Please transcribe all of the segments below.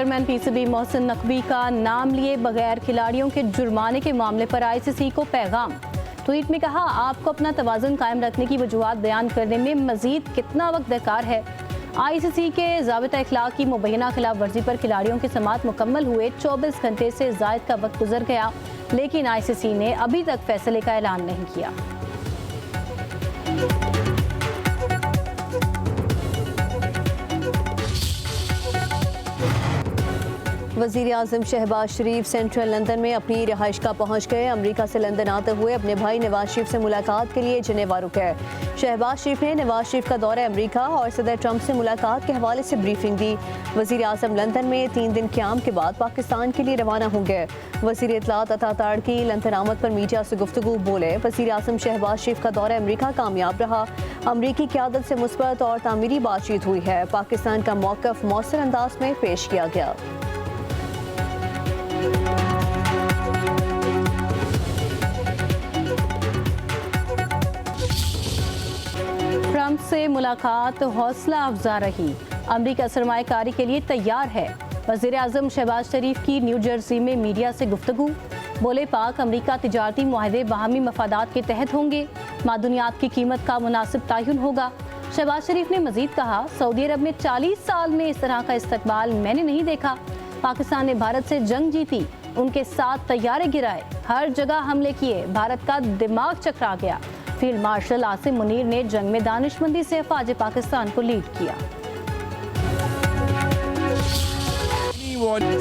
Chairman PCB Mohsin Naqvi का नाम लिए बगैर खिलाड़ियों के जुर्माने के मामले पर आईसीसी को पैगाम। ट्वीट में कहा, आपको अपना तवाज़ुन कायम रखने की वजूहात बयान करने में मजीद कितना वक्त दरकार है। आईसीसी के ज़ाबिता इखलाक की मुबैना खिलाफ वर्जी पर खिलाड़ियों की समाअत मुकम्मल हुए 24 घंटे से ज़ायद का वक्त गुजर गया, लेकिन आईसीसी ने अभी तक फैसले का ऐलान नहीं किया। वज़ीर आज़म शहबाज शरीफ सेंट्रल लंदन में अपनी रिहाइश का पहुँच गए। अमरीका से लंदन आते हुए अपने भाई नवाज शरीफ से मुलाकात के लिए जिनेवा रुके। शहबाज शरीफ ने नवाज शरीफ का दौरा अमरीका और सदर ट्रंप से मुलाकात के हवाले से ब्रीफिंग दी। वज़ीर आज़म लंदन में 3 दिन क़याम के बाद पाकिस्तान के लिए रवाना होंगे। वज़ीर इत्तलात अता ताड़की लंदन आमद पर मीडिया से गुफ्तगू बोले, वज़ीर आज़म शहबाज शरीफ का दौरा अमरीका कामयाब रहा। अमरीकी क़यादत से मुस्बत और तामीरी बातचीत हुई है। पाकिस्तान का मौक़िफ़ मौसर अंदाज में पेश किया गया। ट्रंप से मुलाकात हौसला अफजा रही। अमरीका सरमायाकारी के लिए तैयार है। वज़ीर आज़म शहबाज शरीफ की न्यू जर्सी में मीडिया से गुफ्तगू। बोले, पाक अमरीका तिजारती मुआहदे बाहमी मफादात के तहत होंगे। मादनियात की कीमत का मुनासिब तयन होगा। शहबाज शरीफ ने मजीद कहा, सऊदी अरब में 40 साल में इस तरह का इस्तकबाल मैंने नहीं देखा। पाकिस्तान ने भारत से जंग जीती, उनके साथ तैयारे गिराए, हर जगह हमले किए, भारत का दिमाग चकरा गया। फील्ड मार्शल आसिम मुनीर ने जंग में दानिशमंदी से अफवाज पाकिस्तान को लीड किया।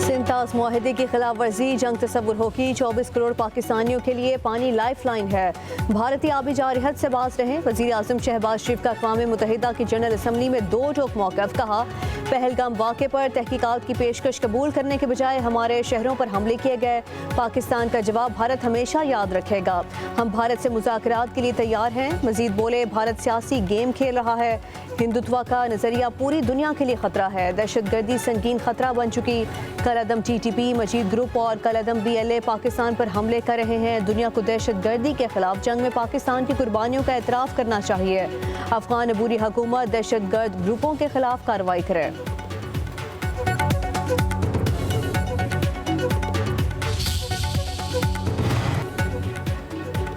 सिंतास मुआहदे की खिलाफ वर्जी जंग तस्वुर होगी। 24 करोड़ पाकिस्तानियों के लिए पानी लाइफ लाइन है। भारतीय आबी जारहत से बाज रहे। वज़ीर आज़म शहबाज शरीफ का अक़वाम मुत्तहिदा की जनरल असम्बली में 2 टोक मौक़िफ़। कहा, पहलगाम वाक़े पर तहकीकात की पेशकश कबूल करने के बजाय हमारे शहरों पर हमले किए गए। पाकिस्तान का जवाब भारत हमेशा याद रखेगा। हम भारत से मुज़ाकरात के लिए तैयार हैं। मज़ीद बोले, भारत सियासी गेम खेल रहा है। हिंदुत्व का नज़रिया पूरी दुनिया के लिए ख़तरा है। दहशतगर्दी संगीन ख़तरा बन चुकी। कलअदम TTP, मजीद ग्रुप और कलअदम BLA पाकिस्तान पर हमले कर रहे हैं। दुनिया को दहशतगर्दी के खिलाफ जंग में पाकिस्तान की कुर्बानियों का एतराफ़ करना चाहिए। अफगान अबूरी हुकूमत दहशतगर्द ग्रुपों के खिलाफ कार्रवाई करे।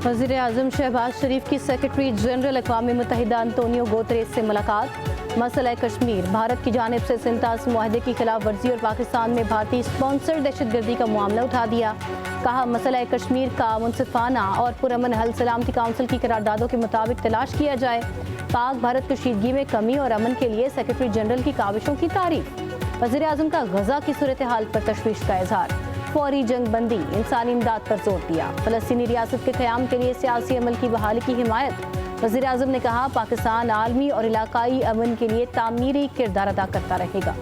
वज़ीर आज़म शहबाज शरीफ की सेक्रेटरी जनरल अक़वाम मुत्तहिदा अंतोनियो गुतेरेस से मुलाकात। मसला कश्मीर, भारत की जानिब से सिंतास मुआहदे की खिलाफ वर्जी और पाकिस्तान में भारतीय स्पॉन्सर दहशतगर्दी का मामला उठा दिया। कहा, मसला कश्मीर का मुनसिफाना और पुरअमन हल सलामती काउंसिल की करारदादों के मुताबिक तलाश किया जाए। पाक भारत कशीदगी में कमी और अमन के लिए सेक्रेटरी जनरल की काविशों की तारीफ। वज़ीर आज़म का गजा की सूरत हाल पर तशवीश का इजहार। फौरी जंग बंदी, इंसानी इमदाद पर जोर दिया। फ़लस्तीनी रियासत के क़याम के लिए सियासी अमल की बहाली की हिमायत। वज़ीर आज़म ने कहा, पाकिस्तान आलमी और इलाकाई अमन के लिए तामीरी किरदार अदा करता रहेगा।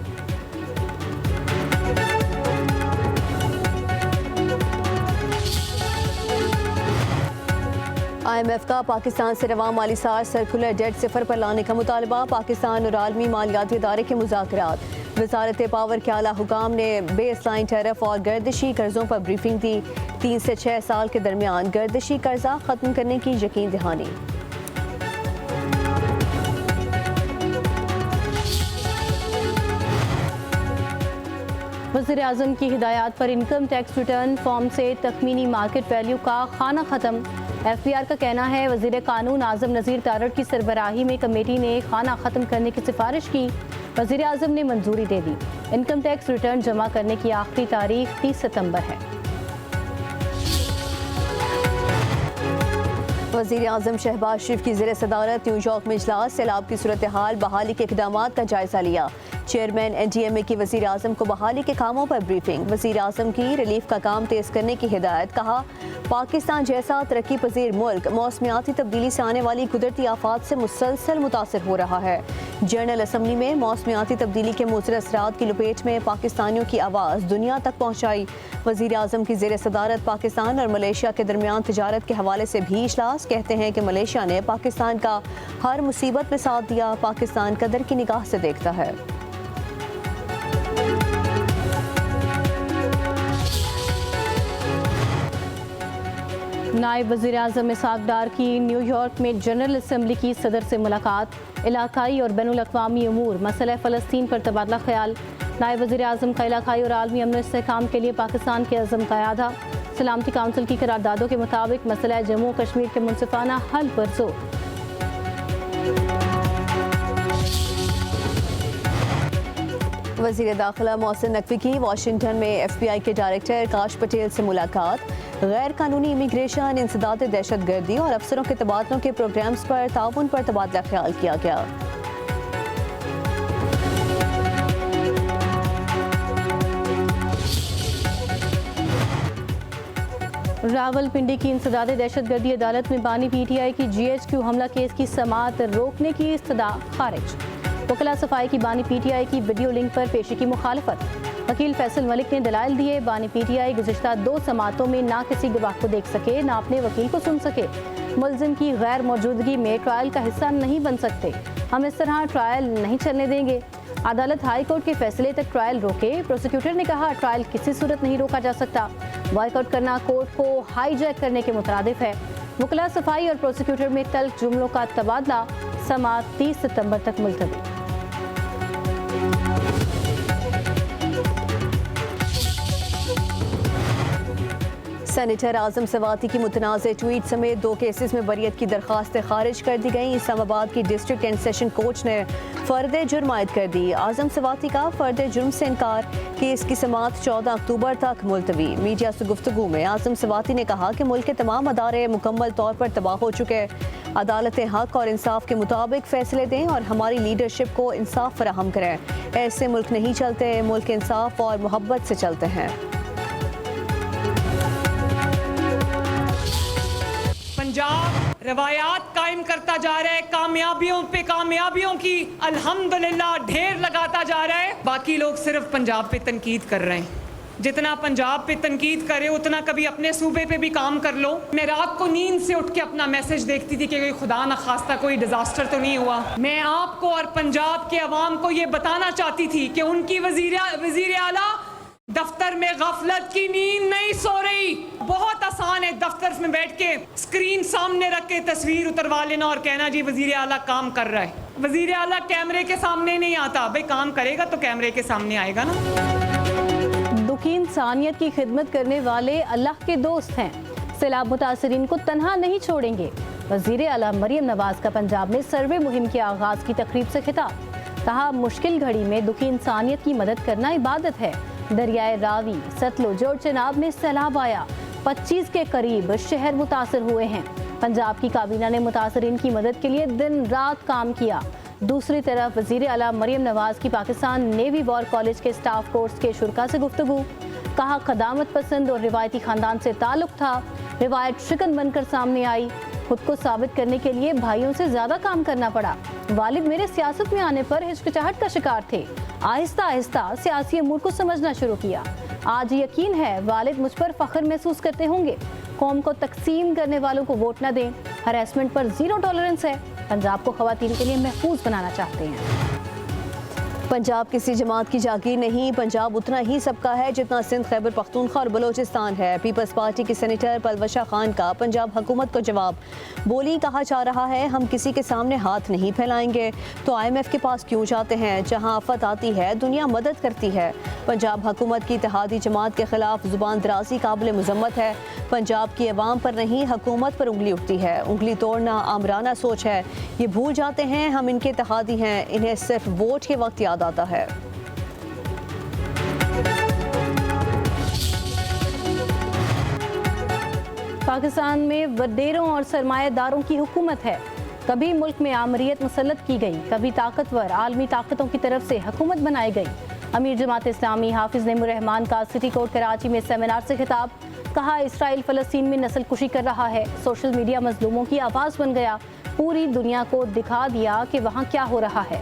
IMF का पाकिस्तान से रवा माली साल सर्कुलर डेट 0 पर लाने का मुतालबा। पाकिस्तान और आलमी मालियाती इदारे के मुज़ाकरात। वज़ारत पावर के आला हुकाम ने बेस लाइन टैरिफ और गर्दिशी कर्जों पर ब्रीफिंग दी। 3 से 6 साल के दरमियान गर्दिशी कर्जा ख़त्म करने की यकीन दहानी। वज़ीर आज़म की हिदायत पर इनकम टैक्स रिटर्न फॉर्म से तखमीनी मार्केट वैल्यू का खाना ख़त्म। FBR का कहना है, वज़ीर कानून आज़म नज़ीर तारड़ की सरबराही में कमेटी ने खाना ख़त्म करने की सिफारिश की। वज़ीर आज़म ने मंजूरी दे दी। इनकम टैक्स रिटर्न जमा करने की आखिरी तारीख 30 सितंबर है। वज़ीर आज़म शहबाज शरीफ की ज़ेर सदारत न्यूयॉर्क में इजलास। सैलाब की सूरत हाल, बहाली के इक़दामात का जायज़ा लिया। चेयरमैन NDMA की वज़ीर आज़म को बहाली के कामों पर ब्रीफिंग। वज़ीर आज़म की रिलीफ का काम तेज़ करने की हिदायत। कहा, पाकिस्तान जैसा तरक्की पजीर मुल्क मौसमियाती तब्दीली से आने वाली कुदरती आफात से मुसलसल मुतासर हो रहा है। जनरल असम्बली में मौसमियाती तब्दीली के मुज़र असरात की लपेट में पाकिस्तानियों की आवाज़ दुनिया तक पहुँचाई। वज़ीर आज़म की ज़ेर सदारत पाकिस्तान और मलेशिया के दरमियान तिजारत के हवाले से भी इजलास। कहते हैं कि मलेशिया ने पाकिस्तान का हर मुसीबत में साथ दिया। पाकिस्तान कदर की निगाह से देखता है। नायब वज़ीर आज़म इसहाक डार की न्यूयॉर्क में जनरल असम्बली की सदर से मुलाकात, इलाकाई और बैनुल अक़वामी उमूर मसला फ़लस्तीन पर तबादला ख्याल। नायब वज़ीर आज़म का इलाकाई और आलमी अमन इस्तेहकाम के लिए पाकिस्तान के अज़म का इरादा। सलामती काउंसिल की करारदादों के मुताबिक मसला जम्मू कश्मीर के मुनसिफाना हल पर जोर। वज़ीर दाखिला मोहसिन नकवी की वाशिंगटन में FBI के डायरेक्टर काश पटेल से मुलाकात। गैर कानूनी इमिग्रेशन, इंसदाद दहशत गर्दी और अफसरों के तबादलों के प्रोग्राम्स पर ताउन पर तबादला ख्याल किया गया। रावलपिंडी की इंसदाद दहशत गर्दी अदालत में बानी PTI की GHQ हमला केस की समाअत रोकने की इस्तदा खारिज। वकला सफाई की बानी PTI की वीडियो लिंक पर पेशी की मुखालफत। वकील फैसल मलिक ने दलाइल दिए, बानी PTI गुज़िश्ता 2 समाअतों में ना किसी गवाह को देख सके, ना अपने वकील को सुन सके। मुल्जिम की गैर मौजूदगी में ट्रायल का हिस्सा नहीं बन सकते। हम इस तरह ट्रायल नहीं चलने देंगे। अदालत हाई कोर्ट के फैसले तक ट्रायल रोके। प्रोसिक्यूटर ने कहा ट्रायल किसी सूरत नहीं रोका जा सकता। बॉयकॉट करना कोर्ट को हाईजैक करने के मुतरादिफ है। वकला सफाई और प्रोसिक्यूटर में तल्ख जुमलों का तबादला, समाअत 30 सितंबर तक मुलतवी। सेनेटर आजम सवाती की मुतनाज़ ट्वीट समेत 2 केसेस में बरियत की दरख्वास्तें खारिज कर दी गई। इस्लामाबाद की डिस्ट्रिक्ट एंड सेशन कोच ने फ़र्द जुर्म आयद कर दी। आजम सवाती का फ़र्द जुर्म से इनकार, केस की समाअत 14 अक्टूबर तक मुलतवी। मीडिया से गुफ्तगू में आजम सवाती ने कहा कि मुल्क के तमाम अदारे मुकम्मल तौर पर तबाह हो चुके। अदालतें हक और इंसाफ के मुताबिक फैसले दें और हमारी लीडरशिप को इंसाफ फराहम करें। ऐसे मुल्क नहीं चलते, मुल्क इंसाफ और मोहब्बत से चलते हैं। पंजाब रवायात कायम करता जा रहा है, कामयाबियों पे कामयाबियों की अल्हम्दुलिल्लाह ढेर लगाता जा रहा है। बाकी लोग सिर्फ पंजाब पे तनकीद कर रहे हैं। जितना पंजाब पे तनकीद करे उतना कभी अपने सूबे पे भी काम कर लो। मैं रात को नींद से उठ के अपना मैसेज देखती थी कि कोई खुदा न खास्ता कोई डिजास्टर तो नहीं हुआ। मैं आपको और पंजाब के अवाम को ये बताना चाहती थी कि उनकी वजीर आला दफ्तर में गफलत की नींद नहीं सो रही। बहुत आसान है दफ्तर में बैठ के स्क्रीन सामने रख के तस्वीर उतरवा लेना और कहना जी वजीर आला काम कर रहा है। वजीर आला कैमरे के सामने नहीं आता, भाई काम करेगा तो कैमरे के सामने आएगा ना। दुखी इंसानियत की खिदमत करने वाले अल्लाह के दोस्त हैं, सैलाब मुतासरीन को तन्हा नहीं छोड़ेंगे। वजीर आला मरियम नवाज का पंजाब में सर्वे मुहिम के आगाज की तकरीब से खिताब। कहा मुश्किल घड़ी में दुखी इंसानियत की मदद करना इबादत है। दरियाए रावी, सतलुज और चनाब में सैलाब आया, 25 के करीब शहर मुतासर हुए हैं। पंजाब की काबीना ने मुतासरीन की मदद के लिए दिन रात काम किया। दूसरी तरफ वजीर आला मरियम नवाज की पाकिस्तान नेवी वॉर कॉलेज के स्टाफ कोर्स के शुरा से गुफ्तगू। कहा कदामत पसंद और रिवायती खानदान से ताल्लुक था, रिवायत शिकन बनकर सामने आई। खुद को साबित करने के लिए भाइयों से ज्यादा काम करना पड़ा। वालिद मेरे सियासत में आने पर हिचकिचाहट का शिकार थे। आहिस्ता आहिस्ता सियासी अमूर को समझना शुरू किया। आज यकीन है वालिद मुझ पर फख्र महसूस करते होंगे। कौम को तकसीम करने वालों को वोट न दें। हरासमेंट पर 0 टॉलरेंस है। पंजाब को खवातीन के लिए महफूज बनाना चाहते हैं। पंजाब किसी जमात की जागीर नहीं, पंजाब उतना ही सबका है जितना सिंध, खैबर पख्तूनख्वा और बलोचिस्तान है। पीपल्स पार्टी की सेनेटर पलवशा खान का पंजाब हुकूमत को जवाब। बोली कहा जा रहा है हम किसी के सामने हाथ नहीं फैलाएंगे तो IMF के पास क्यों जाते हैं। जहां आफत आती है दुनिया मदद करती है। पंजाब हुकूमत की इत्तेहादी जमात के खिलाफ जुबान दराजी काबिल मुजम्मत है। पंजाब की अवाम पर नहीं हुकूमत पर उंगली उठती है। उंगली तोड़ना आमराना सोच है। ये भूल जाते हैं हम इनके इत्तेहादी हैं, इन्हें सिर्फ वोट के वक्त याद आता है। पाकिस्तान में वडेरों और सरमायादारों की हुकूमत है। कभी मुल्क में आमरीत मुसल्लत की गई, कभी ताकतवर आलमी ताकतों की तरफ से हुकूमत बनाई गई। अमीर जमात इस्लामी हाफिज नईमुर रहमान का सिटी कोर्ट कराची में सेमिनार से खिताब। कहा इसराइल फ़लस्तीन में नस्ल कुशी कर रहा है। सोशल मीडिया मजलूमों की आवाज़ बन गया। पूरी दुनिया को दिखा दिया कि वहाँ क्या हो रहा है।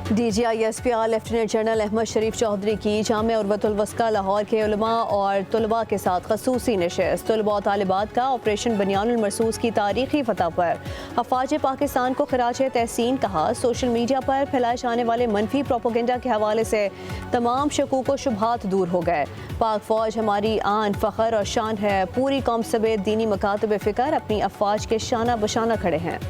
DGISPR लेफ्टिनेंट जनरल अहमद शरीफ चौधरी की जामिया उर्वतुल वस्का लाहौर के उलमा और तलबा के साथ खसूसी नशिस्त। तलबा और तालिबात का ऑपरेशन बनियानुल मरसूस की तारीखी फतह पर अफवाज पाकिस्तान को खराज तहसीन कहा। सोशल मीडिया पर फैलाए जाने वाले मनफी प्रोपोगेंडा के हवाले से तमाम शकूक व शुबहात दूर हो गए। पाक फौज हमारी आन, फ़ख्र और शान है। पूरी कौम समेत दीनी मकातब फ़िक्र अपनी अफवाज के शाना बशाना खड़े हैं।